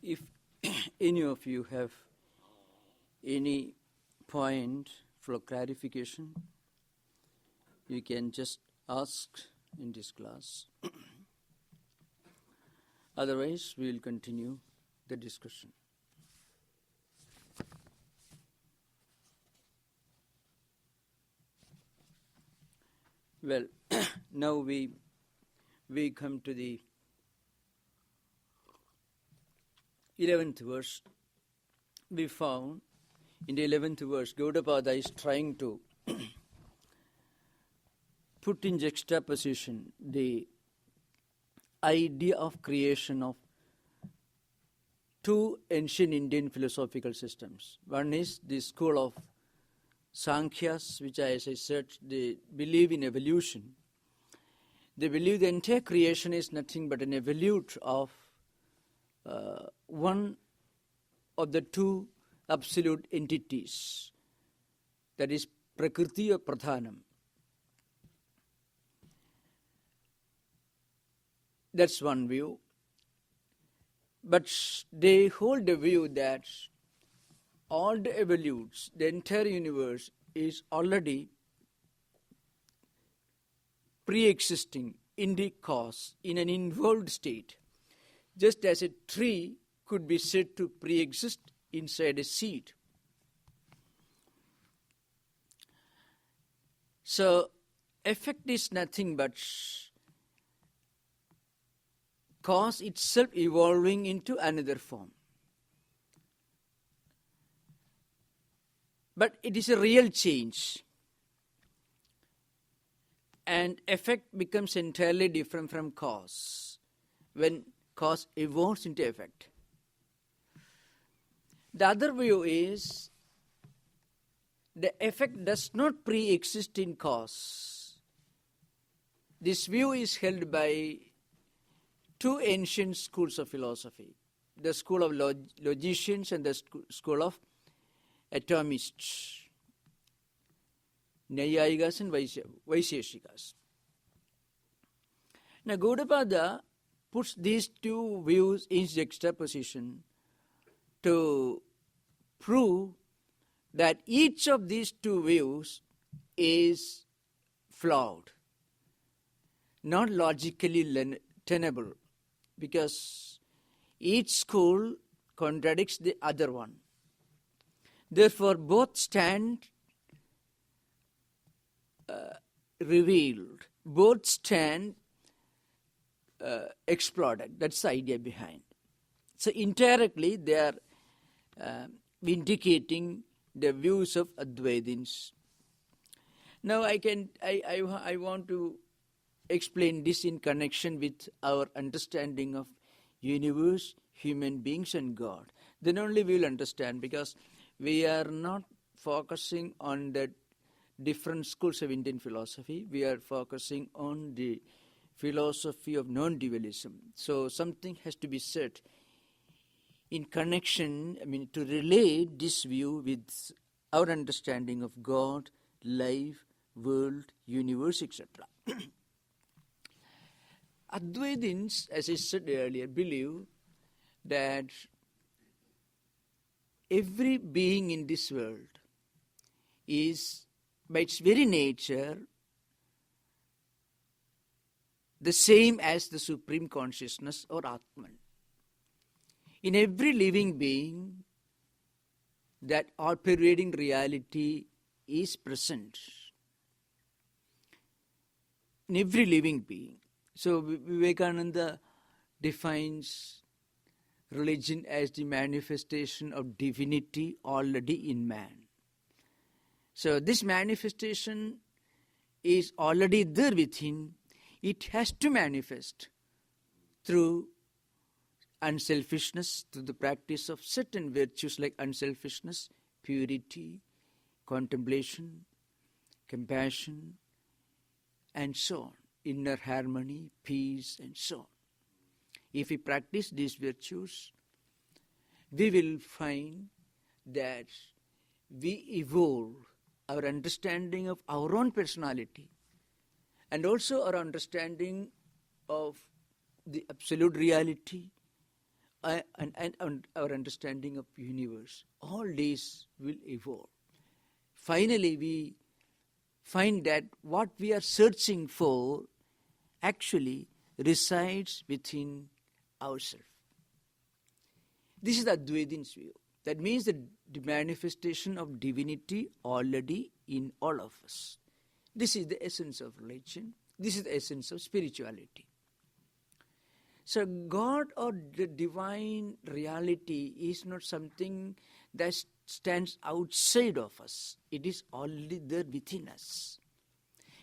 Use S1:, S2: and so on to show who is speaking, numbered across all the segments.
S1: If any of you have any point for clarification, you can just ask in this class. Otherwise, we will continue the discussion. Well, now we come to the 11th verse. We found in the 11th verse, Gaudapada is trying to put in juxtaposition the idea of creation of two ancient Indian philosophical systems. One is the school of Sankhyas, which, as I said, they believe in evolution. They believe the entire creation is nothing but an evolute of one of the two absolute entities, that is Prakriti or Pradhanam. That's one view. But they hold the view that all the evolutes, the entire universe is already pre-existing in the cause, in an involved state. Just as a tree could be said to pre-exist inside a seed. So, effect is nothing but cause itself evolving into another form. But it is a real change. And effect becomes entirely different from cause when cause evolves into effect. The other view is the effect does not pre-exist in cause. This view is held by two ancient schools of philosophy, the school of logicians and the school of atomists, Nyayikas and Vaisheshikas. Now, Gaudapada puts these two views in juxtaposition to prove that each of these two views is flawed, not logically tenable, because each school contradicts the other one. Therefore, both stand revealed, both stand exploded. That's the idea behind. So indirectly, they are vindicating the views of Advaitins. Now, I want to explain this in connection with our understanding of universe, human beings, and God. Then only we will understand, because we are not focusing on the different schools of Indian philosophy. We are focusing on the philosophy of non-dualism. So something has to be said in connection, to relate this view with our understanding of God, life, world, universe, etc. Advaitins, as I said earlier, believe that every being in this world is, by its very nature, the same as the Supreme Consciousness or Atman. In every living being, that all-pervading reality is present. In every living being. So Vivekananda defines religion as the manifestation of divinity already in man. So this manifestation is already there within. It has to manifest through unselfishness, through the practice of certain virtues like unselfishness, purity, contemplation, compassion, and so on. Inner harmony, peace, and so on. If we practice these virtues, we will find that we evolve our understanding of our own personality and also our understanding of the absolute reality and our understanding of universe, all these will evolve. Finally, we find that what we are searching for actually resides within ourselves. This is the Advaitin's view. That means the manifestation of divinity already in all of us. This is the essence of religion. This is the essence of spirituality. So God or the divine reality is not something that stands outside of us. It is already there within us.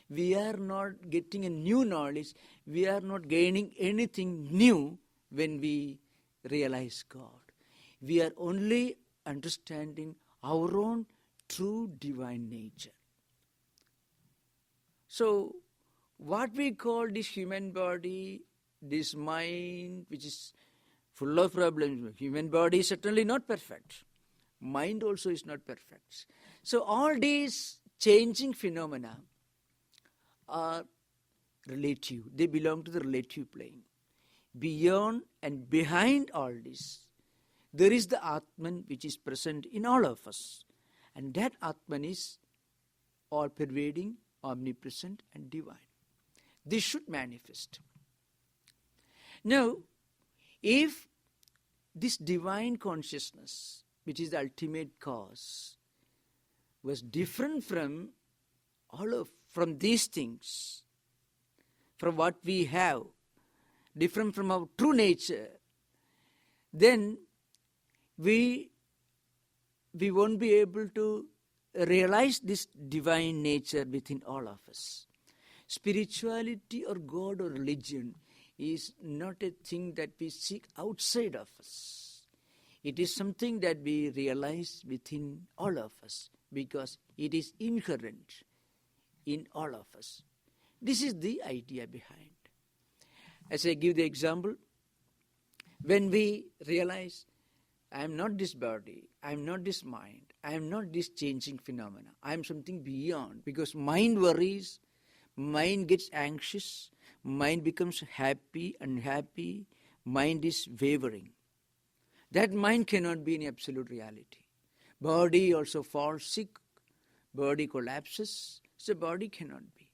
S1: We are not getting a new knowledge. We are not gaining anything new when we realize God. We are only understanding our own true divine nature. So what we call this human body, this mind, which is full of problems. Human body is certainly not perfect. Mind also is not perfect. So all these changing phenomena are relative. They belong to the relative plane. Beyond and behind all this, there is the Atman which is present in all of us. And that Atman is all-pervading, omnipresent and divine. This should manifest. Now, if this divine consciousness, which is the ultimate cause, was different from from these things, from what we have, different from our true nature, then we won't be able to realize this divine nature within all of us. Spirituality or God or religion is not a thing that we seek outside of us. It is something that we realize within all of us because it is inherent in all of us. This is the idea behind. As I give the example, when we realize I am not this body, I am not this mind, I am not this changing phenomena, I am something beyond, because mind worries, mind gets anxious, mind becomes happy, unhappy, mind is wavering. That mind cannot be in absolute reality. Body also falls sick, body collapses, so body cannot be.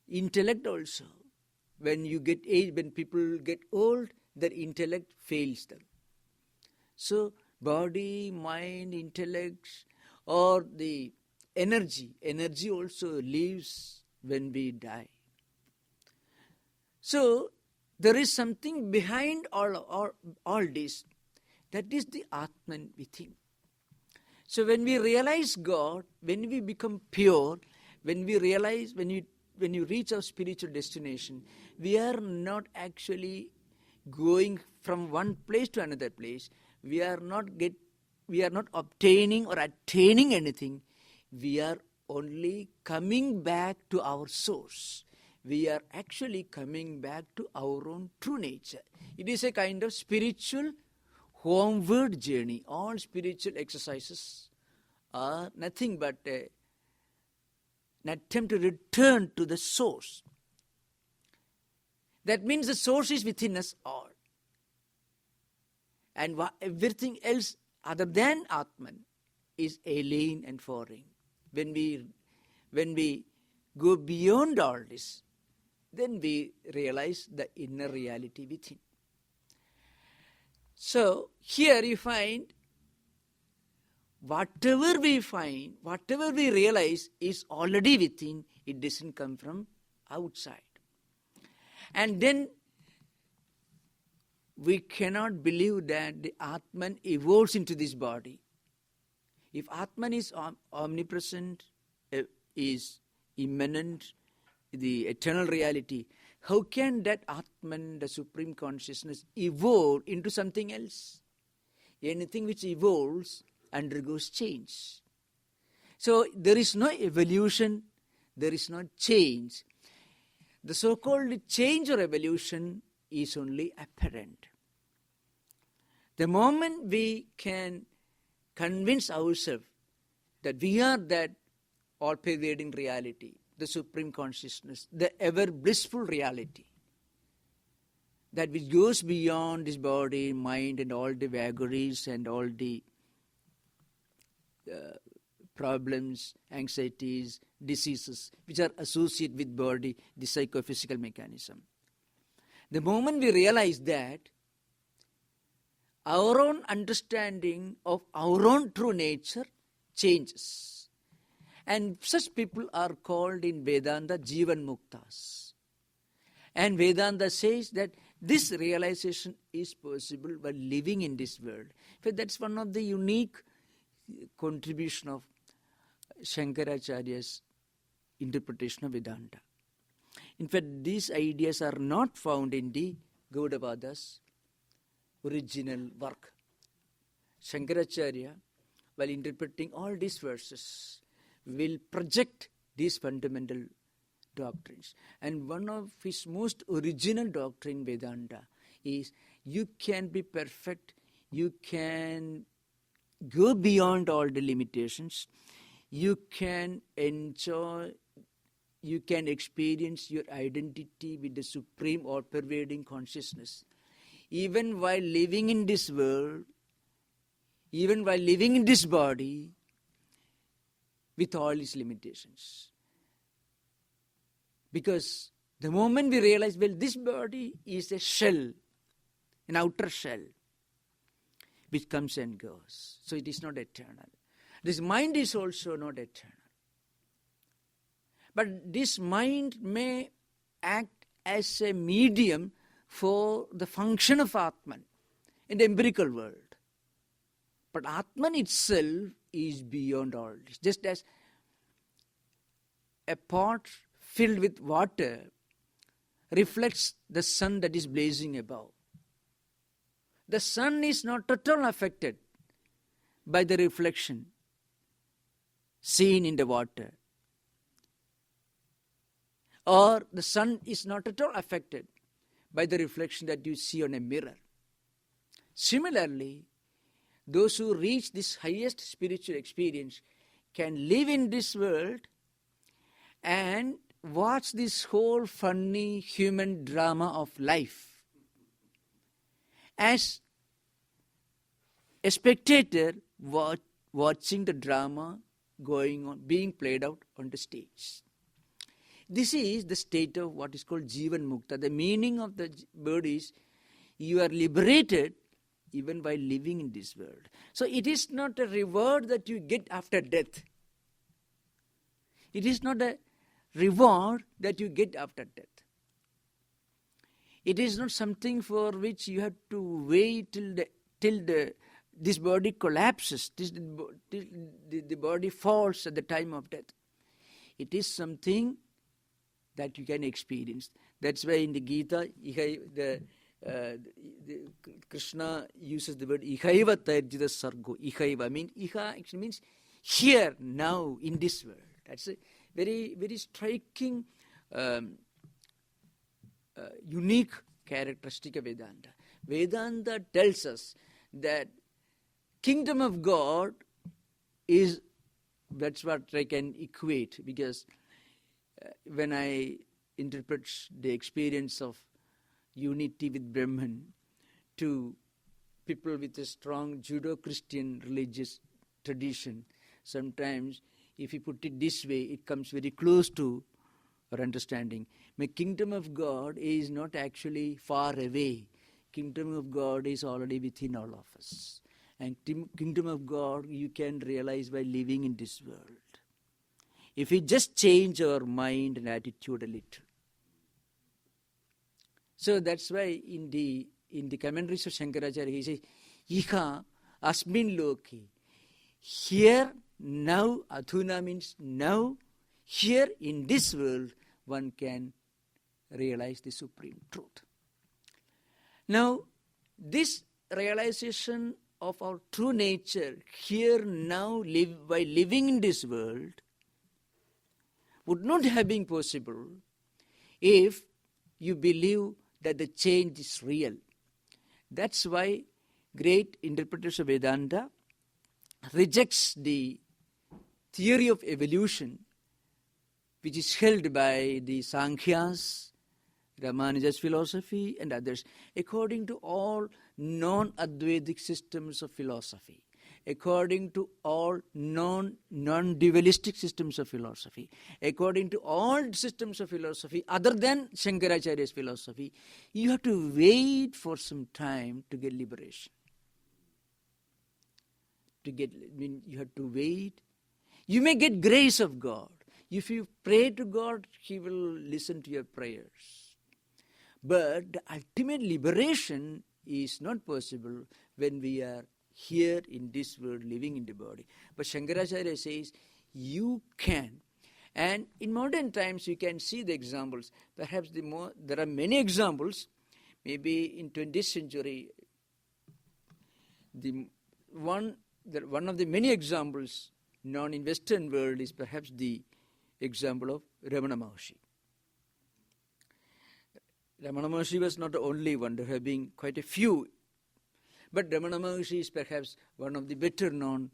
S1: Intellect also, when you get age, when people get old, their intellect fails them. So body, mind, intellect, or the energy also leaves when we die. So there is something behind all this. That is the Atman within. So when we realize God, when we become pure, when we realize, when you reach our spiritual destination, we are not actually going from one place to another place. We are not obtaining or attaining anything. We are only coming back to our source. We are actually coming back to our own true nature. It is a kind of spiritual homeward journey. All spiritual exercises are nothing but an attempt to return to the source. That means the source is within us all. And everything else other than Atman is alien and foreign. When we go beyond all this, then we realize the inner reality within. So here you find whatever we realize is already within. It doesn't come from outside. And then we cannot believe that the Atman evolves into this body. If Atman is omnipresent, is immanent, the eternal reality, how can that Atman, the supreme consciousness, evolve into something else? Anything which evolves undergoes change. So there is no evolution, there is no change. The so-called change or evolution is only apparent. The moment we can convince ourselves that we are that all-pervading reality, the supreme consciousness, the ever blissful reality, that which goes beyond this body, mind, and all the vagaries and all the problems, anxieties, diseases which are associated with body, the psychophysical mechanism. The moment we realize that, our own understanding of our own true nature changes. And such people are called in Vedanta Jivan Muktas. And Vedanta says that this realization is possible while living in this world. In fact, that's one of the unique contribution of Shankaracharya's interpretation of Vedanta. In fact, these ideas are not found in the Gaudapada's original work. Shankaracharya, while interpreting all these verses, will project these fundamental doctrines. And one of his most original doctrine, Vedanta, is you can be perfect, you can go beyond all the limitations, you can enjoy, you can experience your identity with the supreme all-pervading consciousness. Even while living in this world, even while living in this body, with all its limitations. Because the moment we realize, well, this body is a shell, an outer shell, which comes and goes. So it is not eternal. This mind is also not eternal. But this mind may act as a medium for the function of Atman in the empirical world. But Atman itself is beyond all this. Just as a pot filled with water reflects the sun that is blazing above. The sun is not at all affected by the reflection seen in the water. Or the sun is not at all affected by the reflection that you see on a mirror. Similarly, those who reach this highest spiritual experience can live in this world and watch this whole funny human drama of life as a spectator watching the drama going on, being played out on the stage. This is the state of what is called Jivan Mukta. The meaning of the word is you are liberated even by living in this world. So it is not a reward that you get after death. It is not a reward that you get after death. It is not something for which you have to wait till this body collapses, till the body falls at the time of death. It is something that you can experience. That's why in the Gita, Krishna uses the word ihaiva tarjita sargo. Ihaiva means iha actually means here, now, in this world. That's a very, very striking, unique characteristic of Vedanta. Vedanta tells us that kingdom of God is, that's what I can equate, because when I interpret the experience of unity with Brahman to people with a strong Judeo-Christian religious tradition, sometimes if you put it this way, it comes very close to our understanding. The kingdom of God is not actually far away. Kingdom of God is already within all of us. And kingdom of God you can realize by living in this world. If we just change our mind and attitude a little. So that's why in the commentaries of Shankaracharya he says, Iha asmin loki. Here, now, adhuna means now, here in this world, one can realize the supreme truth. Now, this realization of our true nature, here, now, by living in this world, would not have been possible if you believe that the change is real. That's why great interpreters of Vedanta rejects the theory of evolution which is held by the Sankhyas, Ramanuja's philosophy and others, according to all non-Advaitic systems of philosophy, according to all non-dualistic systems of philosophy, according to all systems of philosophy other than Shankaracharya's philosophy, you have to wait for some time to get liberation. You have to wait. You may get grace of God. If you pray to God, He will listen to your prayers. But the ultimate liberation is not possible when we are here in this world, living in the body. But Shankaracharya says, you can. And in modern times, you can see the examples. Perhaps there are many examples. Maybe in 20th century, one of the many examples known in Western world is perhaps the example of Ramana Maharshi. Ramana Maharshi was not the only one. There have been quite a few. But Ramana Maharshi is perhaps one of the better known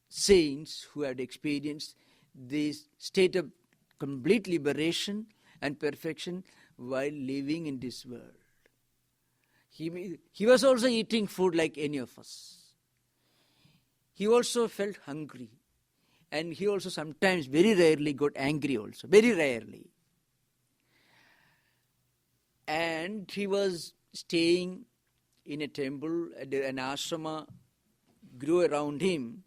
S1: saints who had experienced this state of complete liberation and perfection while living in this world. He was also eating food like any of us. He also felt hungry. And he also sometimes, very rarely, got angry also. Very rarely. And he was staying in a temple, an ashrama grew around him,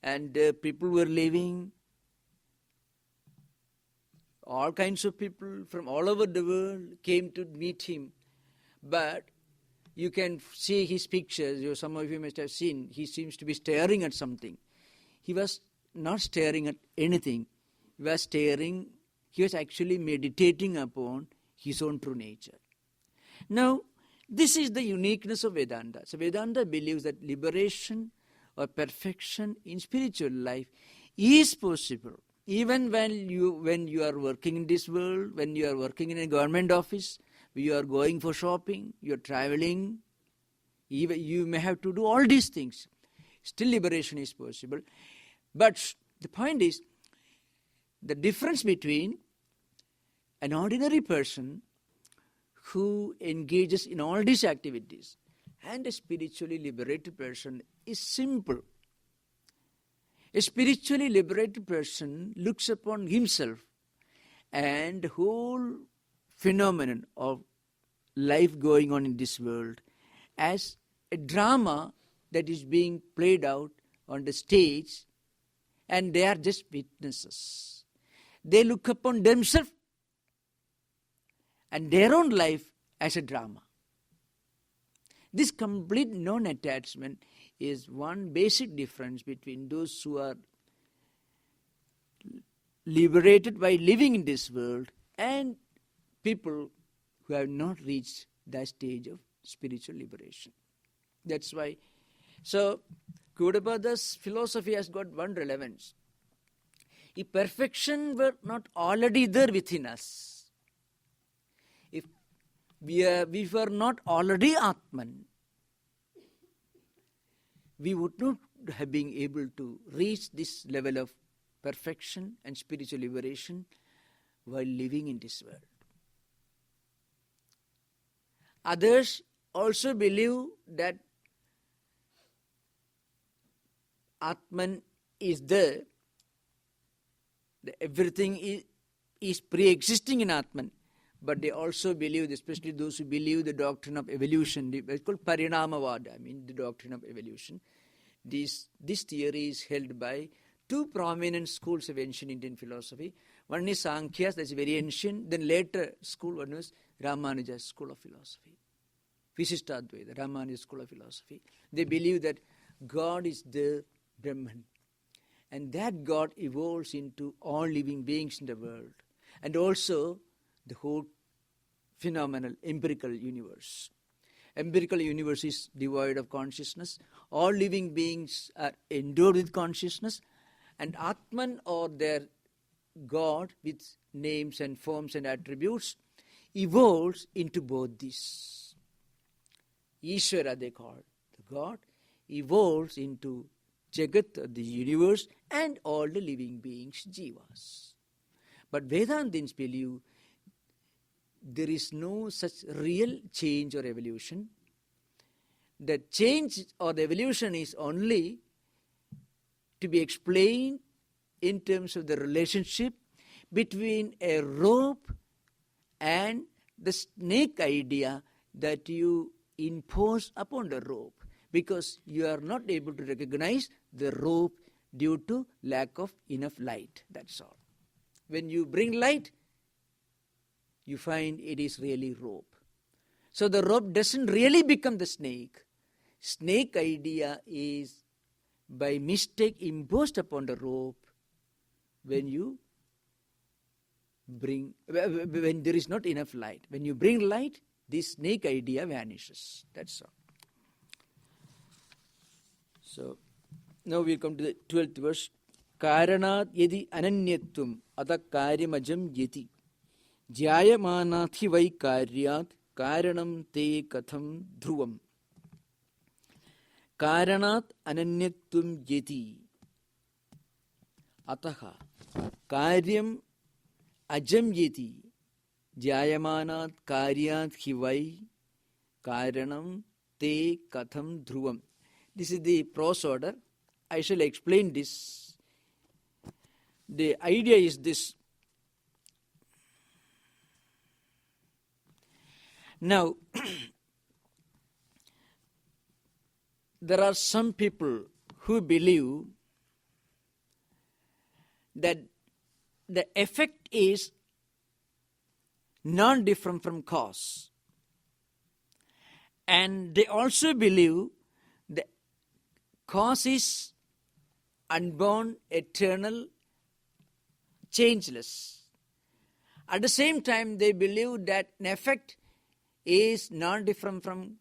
S1: and people were living. All kinds of people from all over the world came to meet him. But you can see his pictures, some of you must have seen, he seems to be staring at something. He was not staring at anything. He was actually meditating upon his own true nature. Now, this is the uniqueness of Vedanta. So Vedanta believes that liberation or perfection in spiritual life is possible. Even when you are working in this world, when you are working in a government office, you are going for shopping, you are traveling, even you may have to do all these things. Still liberation is possible. But the point is, the difference between an ordinary person who engages in all these activities and a spiritually liberated person is simple. A spiritually liberated person looks upon himself and the whole phenomenon of life going on in this world as a drama that is being played out on the stage, and they are just witnesses. They look upon themselves and their own life as a drama. This complete non-attachment is one basic difference between those who are liberated by living in this world and people who have not reached that stage of spiritual liberation. That's why. So, Gaudapada's philosophy has got one relevance. If perfection were not already there within us, if we were not already Atman, we would not have been able to reach this level of perfection and spiritual liberation while living in this world. Others also believe that Atman is there, that everything is pre-existing in Atman, but they also believe, especially those who believe the doctrine of evolution, it's called Parinamavaada, the doctrine of evolution. This theory is held by two prominent schools of ancient Indian philosophy. One is Sankhya, that's very ancient. Then later school, one was Ramanuja's school of philosophy. Visishtadvaita, Ramanuja's school of philosophy. They believe that God is the Brahman. And that God evolves into all living beings in the world. And also the whole phenomenal empirical universe. Empirical universe is devoid of consciousness. All living beings are endowed with consciousness. And Atman, or their God with names and forms and attributes, evolves into both these. Ishvara, they call it. The God evolves into Jagat, the universe, and all the living beings, jivas. But Vedantins believe there is no such real change or evolution. The change or the evolution is only to be explained in terms of the relationship between a rope and the snake idea that you impose upon the rope, because you are not able to recognize the rope due to lack of enough light. That's all. When you bring light, you find it is really rope. So the rope doesn't really become the snake. Snake idea is by mistake imposed upon the rope when there is not enough light. When you bring light, this snake idea vanishes. That's all. So now we come to the 12th verse. Karanat yadi ananyatvam ata karyamajam yati jyayamanathi vai karyat karanam te katham dhruvam. Karanat ananyatvam yati ataha karyam ajam yati jyayamanat karyat hivai karanam te katham dhruvam. This is the prose order. I shall explain this. The idea is this. Now, there are some people who believe that the effect is non-different from cause. And they also believe the cause is unborn, eternal, changeless. At the same time, they believe that an effect is non-different from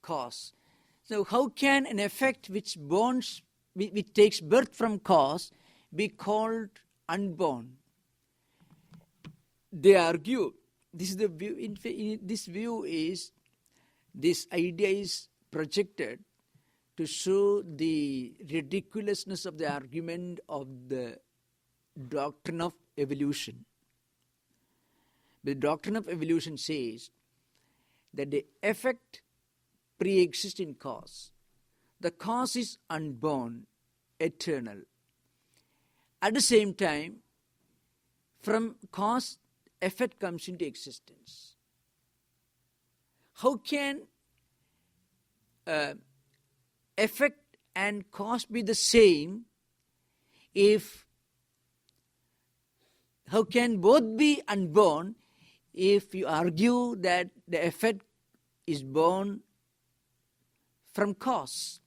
S1: cause. So how can an effect which takes birth from cause be called unborn? They argue, this is the view, this idea is projected to show the ridiculousness of the argument of the doctrine of evolution. The doctrine of evolution says that the effect pre-exists in cause. The cause is unborn, eternal. At the same time, from cause, effect comes into existence. How can effect and cause be the same how can both be unborn if you argue that the effect is born from cause?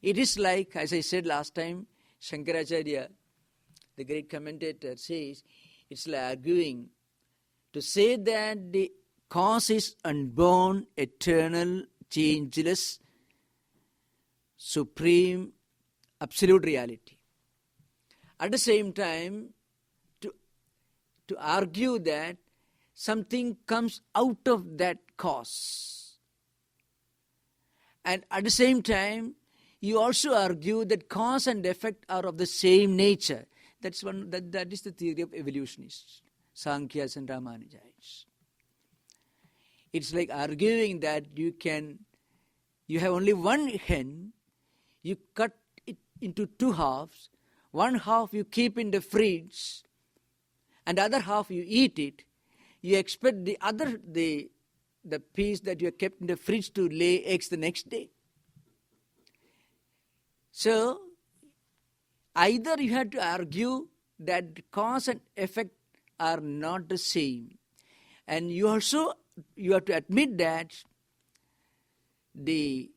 S1: It is like, as I said last time, Shankaracharya, the great commentator, says, it's like arguing to say that the cause is unborn, eternal, changeless, supreme, absolute reality. At the same time, to argue that something comes out of that cause. And at the same time, you also argue that cause and effect are of the same nature. That is the theory of evolutionists, Sankhyas and Ramanujayites. It's like arguing that you have only one hen, you cut it into two halves, one half you keep in the fridge, and the other half you eat it. You expect the piece that you have kept in the fridge to lay eggs the next day. So, either you have to argue that cause and effect are not the same, and you have to admit that the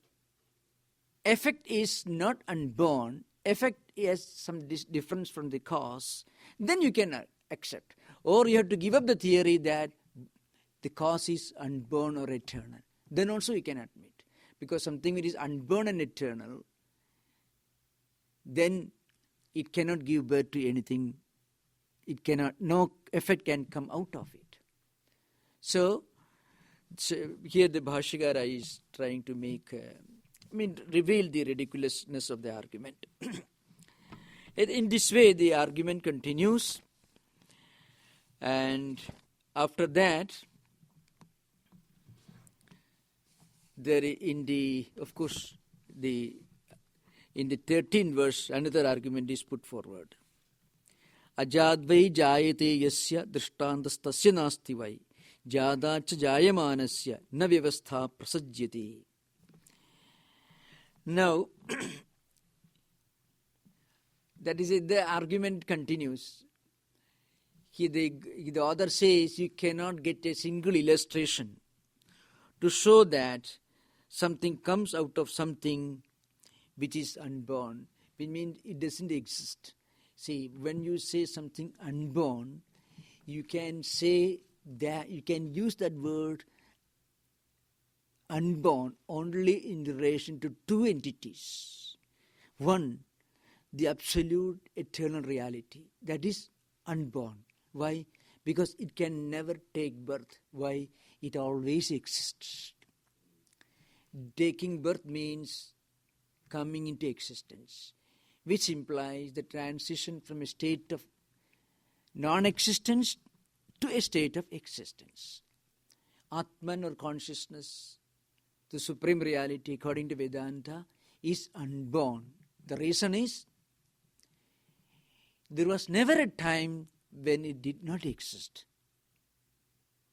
S1: effect is not unborn, effect has some difference from the cause, then you can accept. Or you have to give up the theory that the cause is unborn or eternal. Then also you can admit. Because something that is unborn and eternal, then it cannot give birth to anything. No effect can come out of it. So here the Bhashyakara is trying to reveal the ridiculousness of the argument. In this way, the argument continues, and After that, there in the 13th verse, another argument is put forward. Ajadvai jayate yasya drishtantastasya nasti vai jadacha jayamanasya na vyavastha prasajyati. Now, that is it, the argument continues. The author says you cannot get a single illustration to show that something comes out of something which is unborn. It means it doesn't exist. See, when you say something unborn, you can say that, you can use that word unborn only in relation to two entities. One, the absolute eternal reality, that is unborn. Why? Because it can never take birth. Why? It always exists. Taking birth means coming into existence, which implies the transition from a state of non-existence to a state of existence. Atman or consciousness, the supreme reality according to Vedanta, is unborn. The reason is, there was never a time when it did not exist.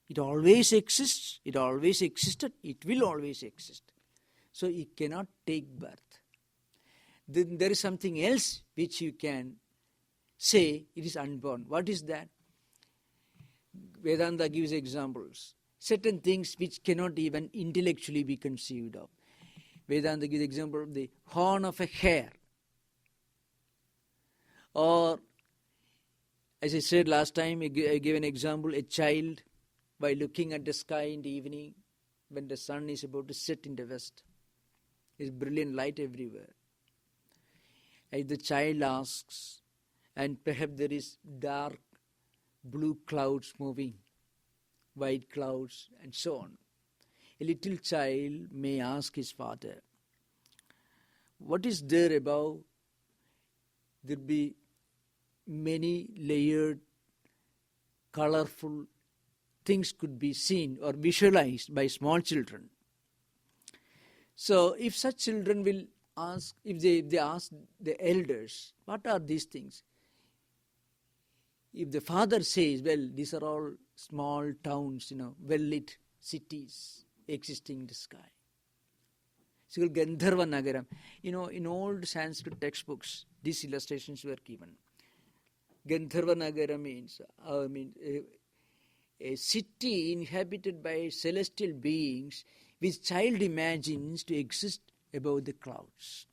S1: It always exists, it always existed, it will always exist. So it cannot take birth. Then there is something else which you can say it is unborn. What is that? Vedanta gives examples. Certain things which cannot even intellectually be conceived of. Vedanta gives example of the horn of a hare. Or, as I said last time, I gave an example, a child by looking at the sky in the evening when the sun is about to set in the west. There is brilliant light everywhere. As the child asks, and perhaps there is dark blue clouds moving, white clouds, and so on. A little child may ask his father, what is there above? There will be many layered, colorful things could be seen or visualized by small children. So if such children will ask, if they ask the elders, what are these things? If the father says, well, these are all small towns, well-lit cities existing in the sky. It's called Gandharva Nagaram. In old Sanskrit textbooks, these illustrations were given. Gandharva Nagara means, a city inhabited by celestial beings which child imagines to exist above the clouds.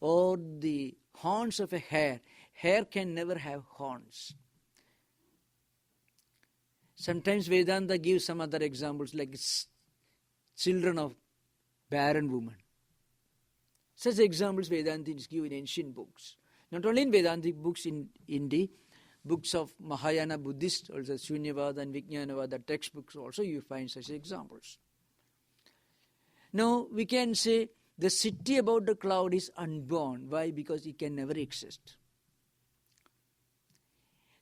S1: Or the horns of a hare. Hare can never have horns. Sometimes Vedanta gives some other examples like children of barren women. Such examples Vedanta give in ancient books. Not only in Vedantic books, in the books of Mahayana Buddhist, also Shunyavada and Vijnanavada textbooks also you find such examples. Now we can say the city about the cloud is unborn. Why? Because it can never exist.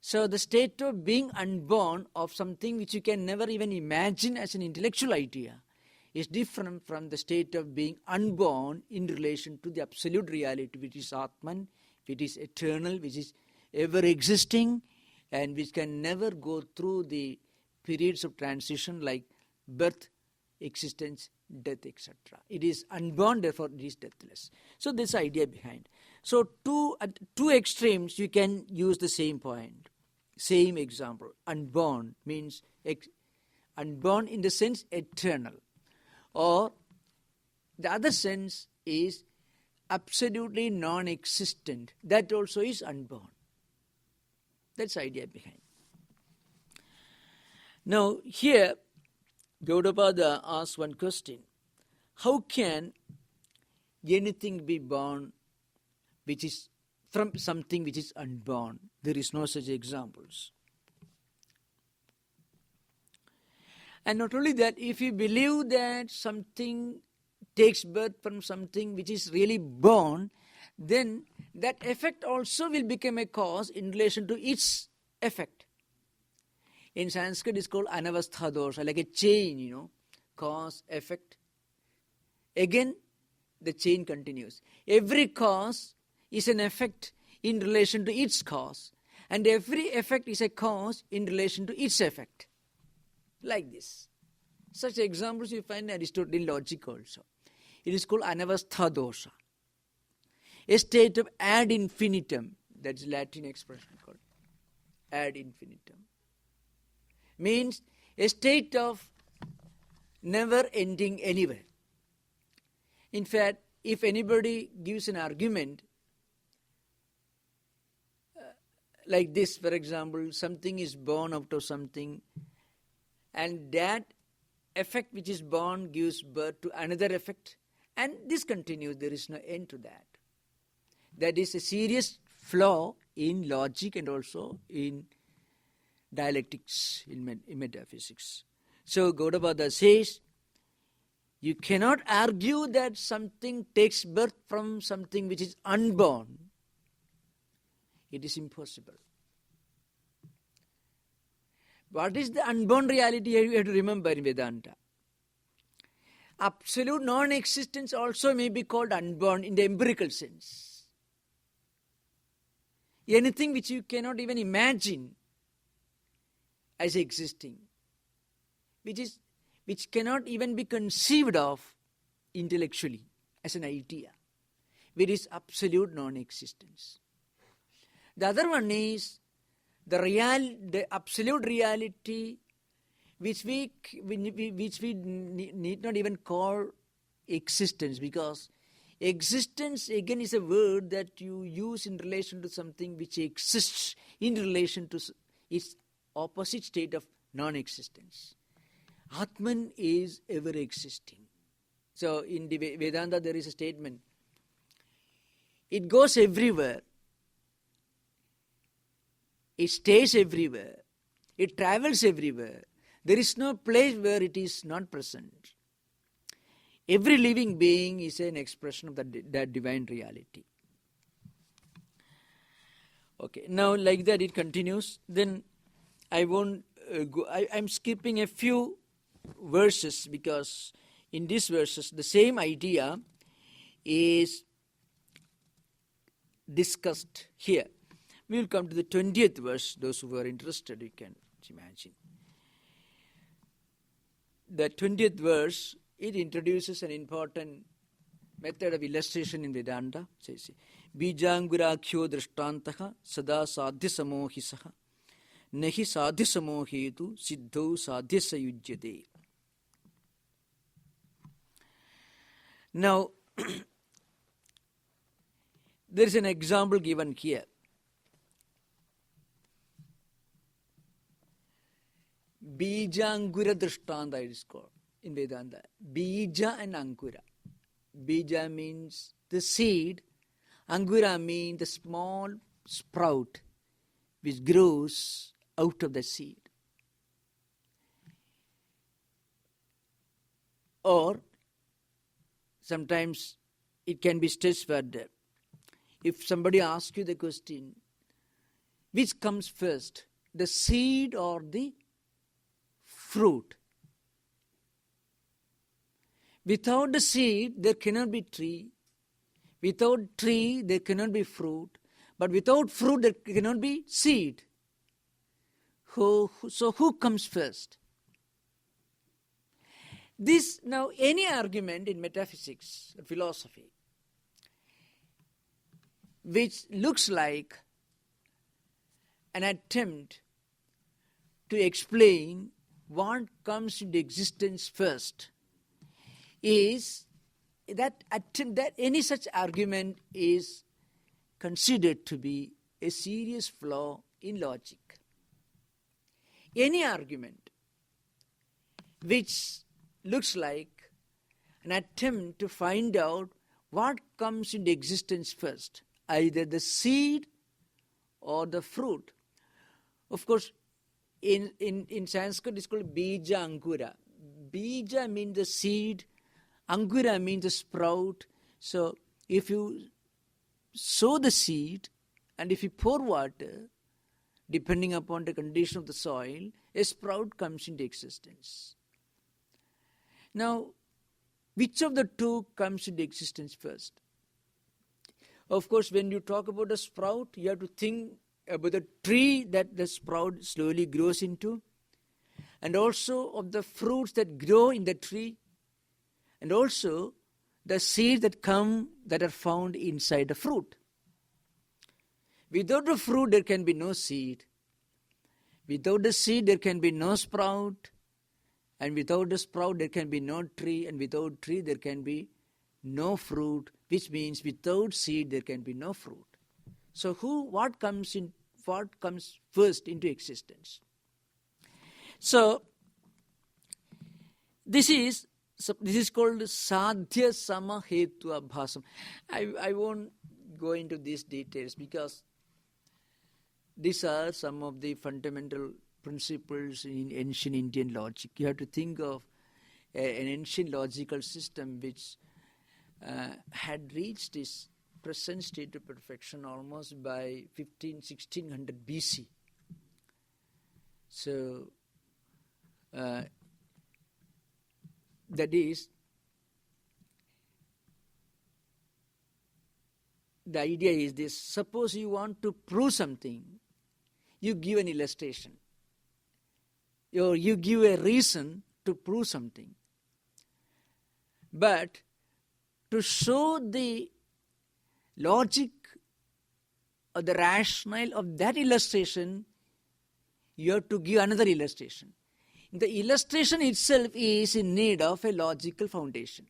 S1: So the state of being unborn of something which you can never even imagine as an intellectual idea is different from the state of being unborn in relation to the absolute reality, which is Atman, which is eternal, which is ever existing, and which can never go through the periods of transition like birth, existence, death, etc. It is unborn, therefore it is deathless. So this idea behind. So at two extremes you can use the same point, same example. Unborn means unborn in the sense eternal. Or the other sense is absolutely non-existent. That also is unborn. That's the idea behind. Now here, Gaudapada asks one question. How can anything be born which is from something which is unborn? There is no such examples. And not only that, if you believe that something takes birth from something which is really born, then that effect also will become a cause in relation to its effect. In Sanskrit, it's called anavastha dosha, like a chain, cause, effect. Again, the chain continues. Every cause is an effect in relation to its cause, and every effect is a cause in relation to its effect. Like this. Such examples you find in Aristotelian logic also. It is called anavastha dosha. A state of ad infinitum, that's Latin expression called ad infinitum. Means a state of never ending anywhere. In fact, if anybody gives an argument like this, for example, something is born out of something, and that effect which is born gives birth to another effect, and this continues, there is no end to that. That is a serious flaw in logic and also in dialectics, in metaphysics. So Gaudapada says, you cannot argue that something takes birth from something which is unborn. It is impossible. What is the unborn reality? You have to remember in Vedanta. Absolute non-existence also may be called unborn in the empirical sense. Anything which you cannot even imagine as existing, which cannot even be conceived of intellectually as an idea, which is absolute non-existence. The other one is the absolute reality, which we need not even call existence, because existence again is a word that you use in relation to something which exists in relation to its opposite state of non-existence. Atman is ever existing. So in the Vedanta there is a statement, it goes everywhere, it stays everywhere, it travels everywhere. There is no place where it is not present. Every living being is an expression of that divine reality. Okay, now like that it continues. Then I won't go. I'm skipping a few verses, because in these verses the same idea is discussed here. We will come to the 20th verse. Those who are interested, you can imagine. The 20th verse, it introduces an important method of illustration in Vedanta. Says, Bijangurakhyo drishtantaha sada sadhya samohisaha nahi sadhya samohetu siddho sadhya sayujyate. Now, there is an example given here. Bijangura drishtanta it is called in Vedanta. Bija and Ankura. Bija means the seed. Angura means the small sprout which grows out of the seed. Or sometimes it can be stretched further. If somebody asks you the question, which comes first, the seed or the fruit? Without the seed, there cannot be tree. Without tree, there cannot be fruit. But without fruit, there cannot be seed. So who comes first? This, now, any argument in metaphysics or philosophy which looks like an attempt to explain what comes into existence first, is that any such argument is considered to be a serious flaw in logic. Any argument which looks like an attempt to find out what comes into existence first, either the seed or the fruit. Of course, in Sanskrit it's called bija ankura. Bija means the seed, ankura means the sprout. So if you sow the seed and if you pour water, depending upon the condition of the soil, a sprout comes into existence. Now, which of the two comes into existence first? Of course, when you talk about a sprout, you have to think about the tree that the sprout slowly grows into, and also of the fruits that grow in the tree, and also the seeds that are found inside the fruit. Without the fruit, there can be no seed. Without the seed, there can be no sprout. And without the sprout, there can be no tree. And without tree, there can be no fruit. Which means without seed, there can be no fruit. So what comes first into existence? So this is called sadhya samahetu abhasam. I won't go into these details because these are some of the fundamental principles in ancient Indian logic. You have to think of an ancient logical system which had reached its present state of perfection almost by 1600 BC. So that is, the idea is this: suppose you want to prove something, you give an illustration, or you give a reason to prove something. But to show the logic or the rationale of that illustration, you have to give another illustration. The illustration itself is in need of a logical foundation.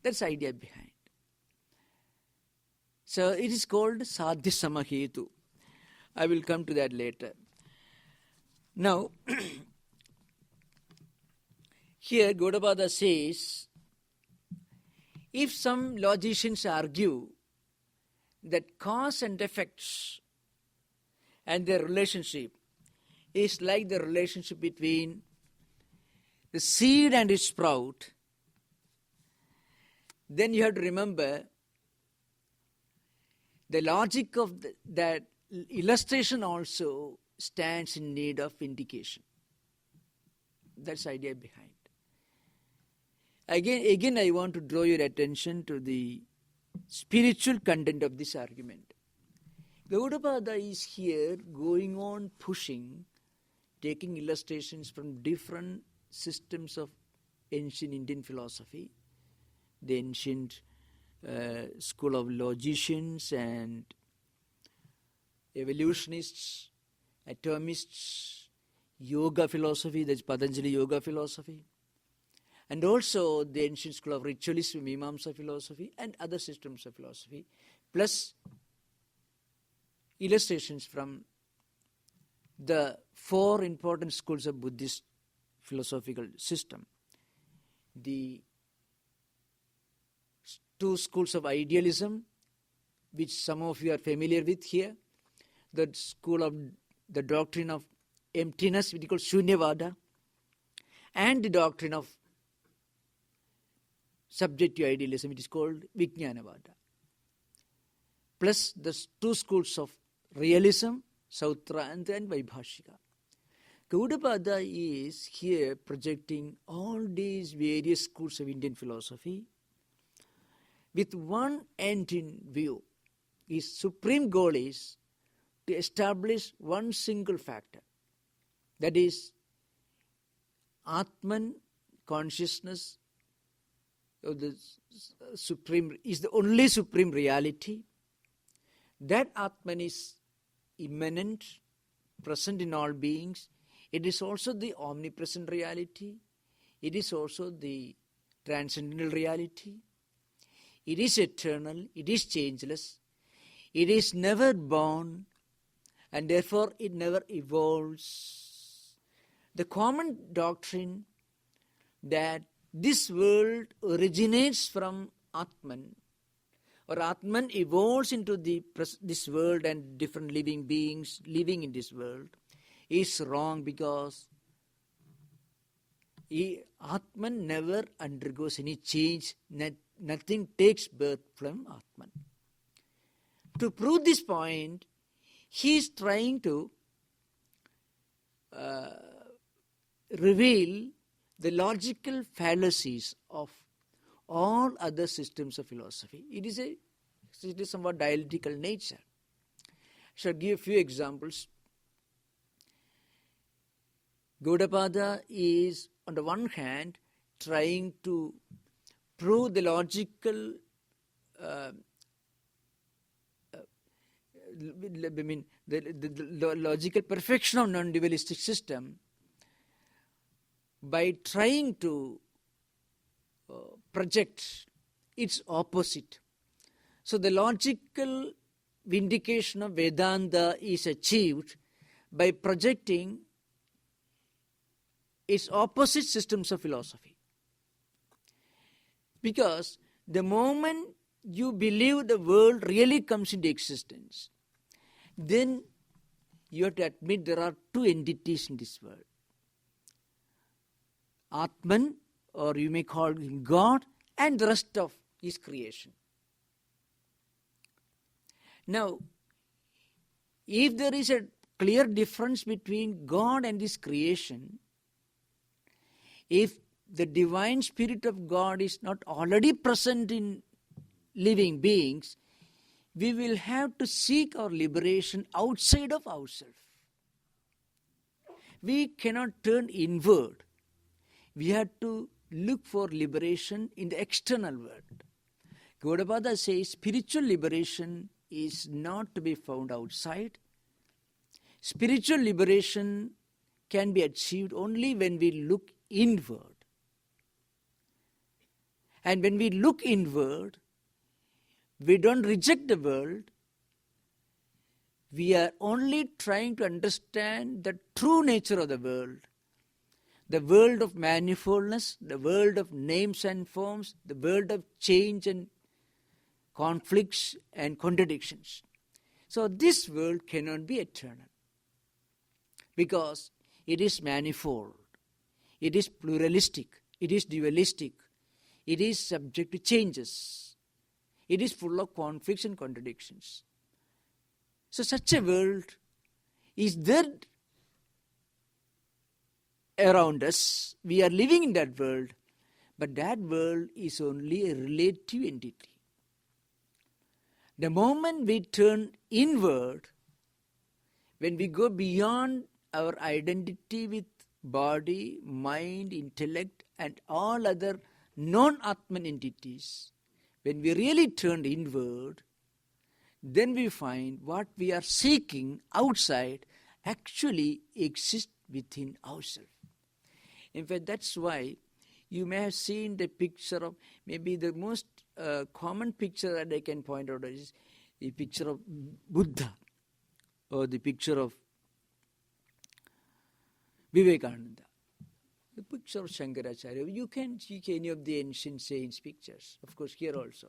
S1: That's the idea behind. So it is called sadhya samahetu. I will come to that later. Now, here Gaudapada says, if some logicians argue that cause and effects and their relationship is like the relationship between the seed and its sprout, then you have to remember the logic of that illustration also stands in need of indication. That's the idea behind. Again, I want to draw your attention to the spiritual content of this argument. Gaudapada is here going on pushing, taking illustrations from different systems of ancient Indian philosophy, the ancient school of logicians and evolutionists, atomists, yoga philosophy, that's Patanjali yoga philosophy, and also the ancient school of ritualism, Mimamsa philosophy, and other systems of philosophy, plus illustrations from the four important schools of Buddhist philosophical system. The two schools of idealism, which some of you are familiar with here, the school of the doctrine of emptiness, which is called Shunyavada, and the doctrine of subjective idealism, which is called Vijnanavada, plus the two schools of realism, Sautra and Vaibhashika. Gaudapada is here projecting all these various schools of Indian philosophy with one end in view. His supreme goal is to establish one single factor, that is, Atman, consciousness, the supreme is the only supreme reality. That Atman is immanent, present in all beings. It is also the omnipresent reality. It is also the transcendental reality. It is eternal. It is changeless. It is never born, and therefore it never evolves. The common doctrine that this world originates from Atman, or Atman evolves into this world and different living beings living in this world, is wrong, because Atman never undergoes any change. Nothing takes birth from Atman. To prove this point, he is trying to reveal the logical fallacies of all other systems of philosophy. It is somewhat dialectical nature. I shall give a few examples. Gaudapada is, on the one hand, trying to prove the logical the logical perfection of non-dualistic system by trying to project its opposite. So the logical vindication of Vedanta is achieved by projecting its opposite systems of philosophy. Because the moment you believe the world really comes into existence, then you have to admit there are two entities in this world. Atman, or you may call him God, and the rest of his creation. Now, if there is a clear difference between God and his creation, if the divine spirit of God is not already present in living beings, we will have to seek our liberation outside of ourselves. We cannot turn inward. We have to look for liberation in the external world. Gaudapada says spiritual liberation is not to be found outside. Spiritual liberation can be achieved only when we look inward. And when we look inward, we don't reject the world. We are only trying to understand the true nature of the world of manifoldness, the world of names and forms, the world of change and conflicts and contradictions. So this world cannot be eternal because it is manifold, it is pluralistic, it is dualistic, it is subject to changes, it is full of conflicts and contradictions. So such a world is there around us. We are living in that world, but that world is only a relative entity. The moment we turn inward, when we go beyond our identity with body, mind, intellect, and all other non-Atman entities, when we really turn inward, then we find what we are seeking outside actually exists within ourselves. In fact, that's why you may have seen the picture of, maybe the most common picture that I can point out is the picture of Buddha or the picture of Vivekananda, the picture of Shankaracharya. You can see any of the ancient saints' pictures. Of course, here also,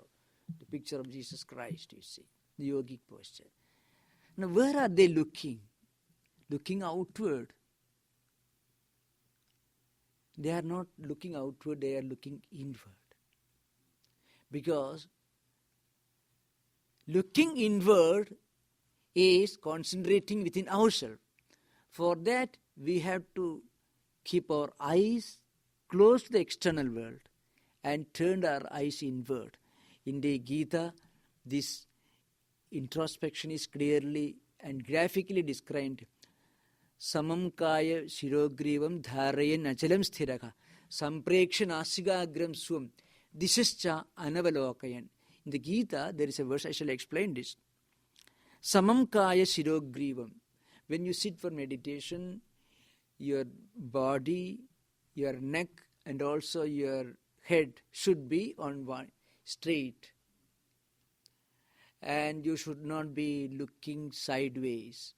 S1: the picture of Jesus Christ, you see, the yogic posture. Now, where are they looking? Looking outward. They are not looking outward, they are looking inward. Because looking inward is concentrating within ourselves. For that, we have to keep our eyes close to the external world and turn our eyes inward. In the Gita, this introspection is clearly and graphically described. Samam kaya shirogrivam dharayan achalam sthiraka sampreksha nasigagram swam disascha anavalokayan. In the Gita, there is a verse, I shall explain this. Samam kaya shirogrivam. When you sit for meditation, your body, your neck, and also your head should be on one straight. And you should not be looking sideways.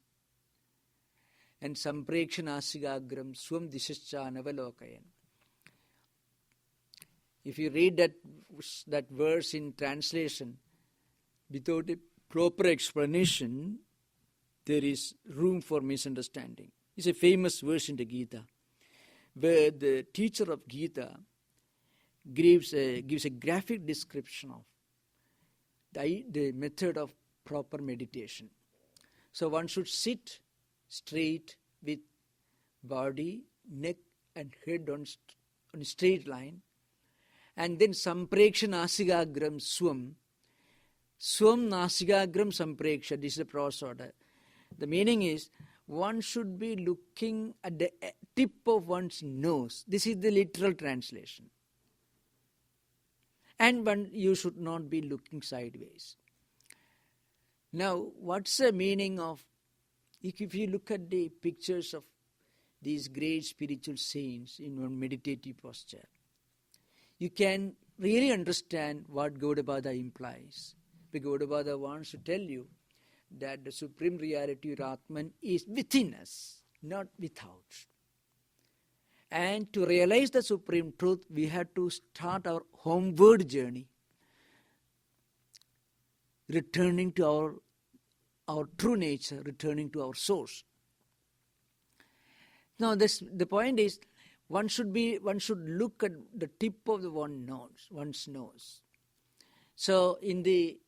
S1: And sampreksha nasigagram swam disascha anavalokayan. If you read that verse in translation without a proper explanation, there is room for misunderstanding. It's a famous verse in the Gita, where the teacher of Gita gives a graphic description of the method of proper meditation. So one should sit straight with body, neck and head on a straight line. And then sampreksha nasigagram swam. Swam nasigagram sampreksha. This is the prose order. The meaning is one should be looking at the tip of one's nose. This is the literal translation. And you should not be looking sideways. Now, what's the meaning of, if you look at the pictures of these great spiritual saints in one meditative posture, you can really understand what Gaudapada implies. Because Gaudapada wants to tell you that the supreme reality of Atman is within us, not without. And to realize the supreme truth, we have to start our homeward journey, returning to our true nature, returning to our source. Now, the point is, one should look at the tip of one's nose. So, in the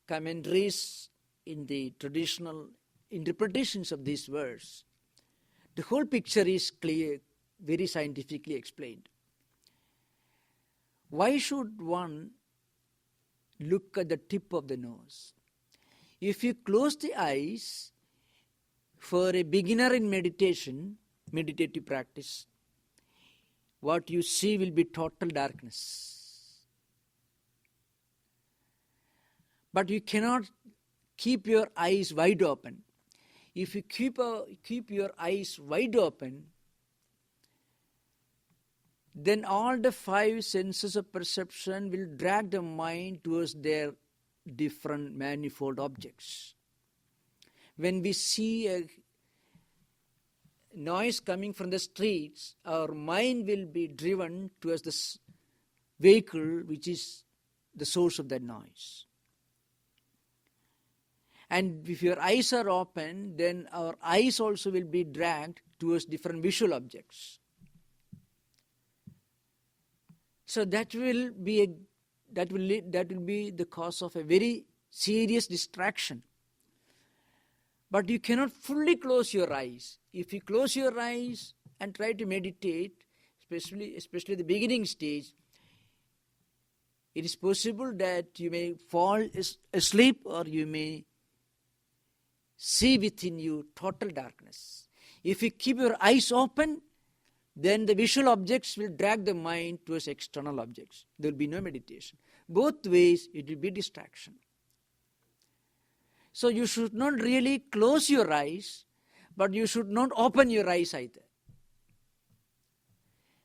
S1: commentaries, in the traditional interpretations of this verse, the whole picture is clear, very scientifically explained. Why should one look at the tip of the nose? If you close the eyes, for a beginner in meditative practice, what you see will be total darkness. But you cannot keep your eyes wide open. If you keep your eyes wide open, then all the five senses of perception will drag the mind towards their different manifold objects. When we see a noise coming from the streets, our mind will be driven towards this vehicle which is the source of that noise. And if your eyes are open, then our eyes also will be dragged towards different visual objects. So that will be the cause of a very serious distraction. But you cannot fully close your eyes. If you close your eyes and try to meditate, especially the beginning stage, it is possible that you may fall asleep or you may see within you total darkness. If you keep your eyes open, then the visual objects will drag the mind towards external objects. There will be no meditation. Both ways, it will be distraction. So you should not really close your eyes, but you should not open your eyes either.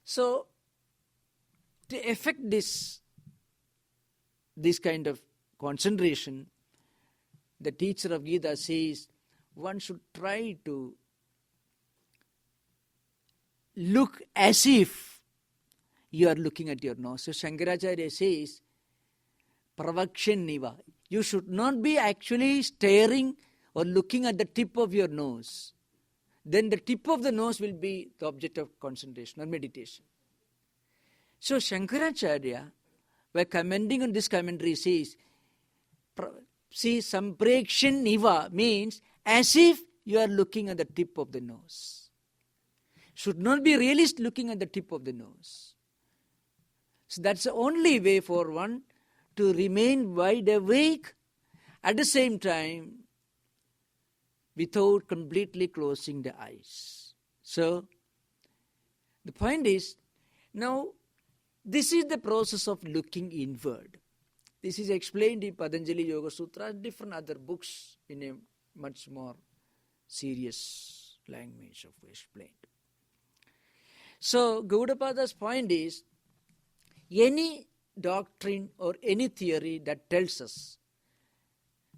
S1: So, to effect this kind of concentration, the teacher of Gita says one should try to look as if you are looking at your nose. So Shankaracharya says, Pravakshan niva. You should not be actually staring or looking at the tip of your nose. Then the tip of the nose will be the object of concentration or meditation. So Shankaracharya, by commenting on this commentary, says, see, samprekshan niva means as if you are looking at the tip of the nose. Should not be really looking at the tip of the nose. So that's the only way for one to remain wide awake at the same time without completely closing the eyes. So the point is, now this is the process of looking inward. This is explained in Patanjali Yoga Sutra and different other books in a much more serious language of explained. So Gaudapada's point is, any doctrine or any theory that tells us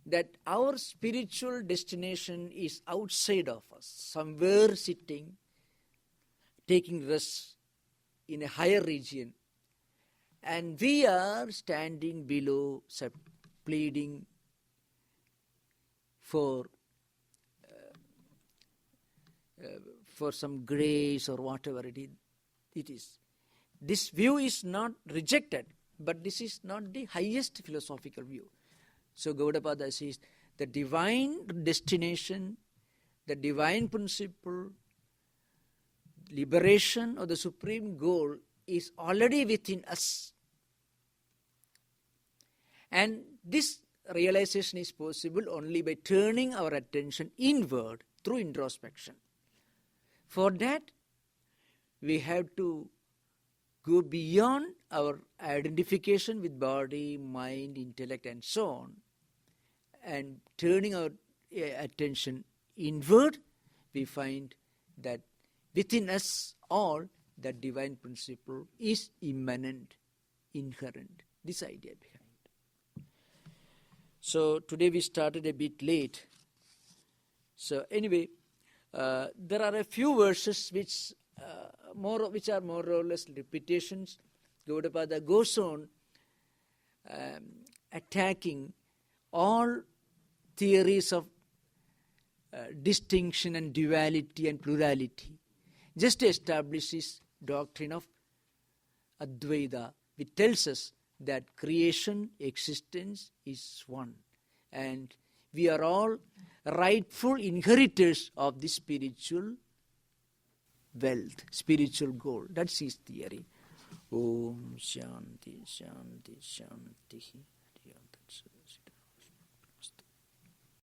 S1: that our spiritual destination is outside of us, somewhere sitting, taking rest in a higher region, and we are standing below, pleading for some grace or whatever it is. This view is not rejected, but this is not the highest philosophical view. So Gaudapada says, the divine destination, the divine principle, liberation or the supreme goal is already within us. And this realization is possible only by turning our attention inward through introspection. For that, we have to go beyond our identification with body, mind, intellect, and so on. And turning our attention inward, we find that within us all, that divine principle is immanent, inherent. This idea behind. So today we started a bit late. So anyway, there are a few verses which are more or less repetitions. Gaudapada goes on attacking all theories of distinction and duality and plurality, just to establish his doctrine of Advaita, which tells us that creation, existence is one. And we are all rightful inheritors of the spiritual wealth, spiritual goal. That's his theory. Om Shanti, Shanti, Shanti.